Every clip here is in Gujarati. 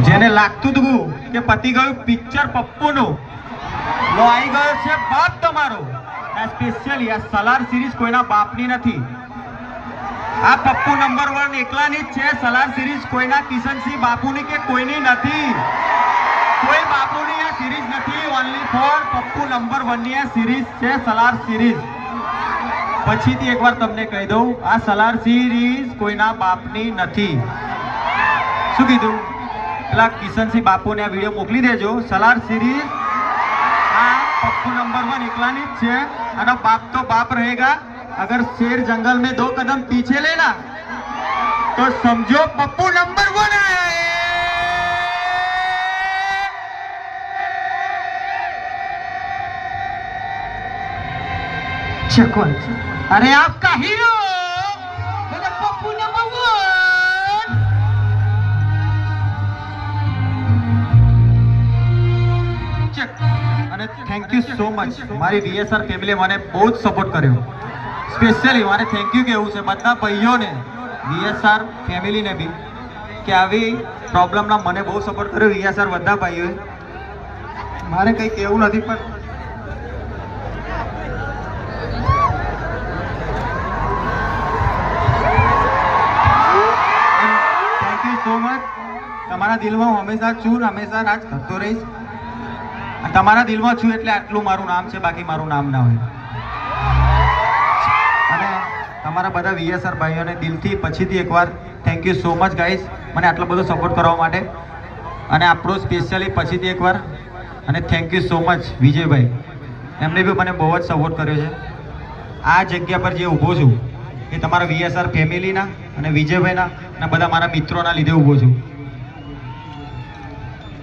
જેને લાગતું હતું કે પતી ગયું પિક્ચર પપ્પુનું, લો આવી ગયો છે બાપ તમારો. આ સ્પેશિયલી આ સલાર સિરીઝ કોઈના બાપની નથી. આ પપ્પુ નંબર 1 એકલાની જ છે. સલાર સિરીઝ કોઈના કિશનસિંહ બાપુની કે કોઈની નથી. કોઈ બાપુની આ સિરીઝ નથી. ઓનલી ફોર પપ્પુ નંબર 1 ની આ સિરીઝ છે, સલાર સિરીઝ. પછીથી એકવાર તમને કહી દઉં, આ સલાર સિરીઝ કોઈના બાપની નથી. શું કીધું? પેલા કિશનસિંહ બાપુને આ વિડીયો મોકલી દેજો. સલાર સિરીઝ આ પપ્પુ નંબર 1 એકલાની જ છે અને બાપ તો બાપ रहेगा. अगर शेर जंगल में 2 कदम पीछे लेना तो समझो पप्पू नंबर 1 है. चकवन, अरे आपका हीरो पप्पू नंबर 1. અને થેન્ક યુ સો મચ. મારી વીએસઆર ફેમિલી મને બહુ જ સપોર્ટ કર્યો. સ્પેશિયલી મારે થેન્ક યુ કહેવું છે બધા ભાઈઓને, વીએસઆર ફેમિલીને બી, કે આવી પ્રોબ્લેમના મને બહુ સપોર્ટ કર્યો વીએસઆર બધા ભાઈઓએ. મારે કંઈ કહેવું નથી પણ થેન્ક યુ સો મચ. તમારા દિલમાં હું હંમેશા છું, હંમેશા રાજ કરતો રહીશ. તમારા દિલમાં છું એટલે આટલું મારું નામ છે, બાકી મારું નામ ના હોય. અને તમારા બધા વીએસઆર ભાઈઓને દિલથી પછીથી એકવાર thank you so much guys, મને આટલો બધો સપોર્ટ કરવા માટે. અને આપણો સ્પેશિયલી પછીથી એકવાર અને thank you so much Vijaybhai, એમને બી મને બહુ જ સપોર્ટ કર્યો છે. આ જગ્યા પર જે ઊભો છું એ તમારા વીએસઆર ફેમિલીના અને વિજયભાઈના અને બધા મારા મિત્રોના લીધે ઊભો છું.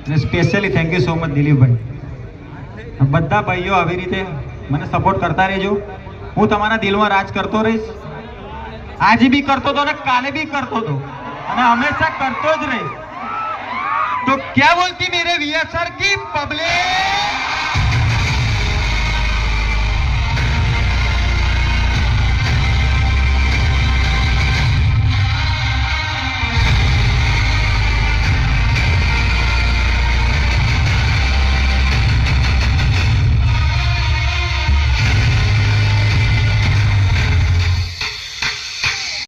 અને specially thank you so much દિલીપભાઈ. બધા ભાઈઓ આવી રીતે મને સપોર્ટ કરતા રહેજો. હું તમારા દિલમાં રાજ કરતો રહીશ. આજે બી કરતો હતો અને કાલે બી કરતો હતો અને હંમેશા કરતો જ રહીશ. તો ક્યાં બોલતી મેરે વીએસઆર की पब्लिक.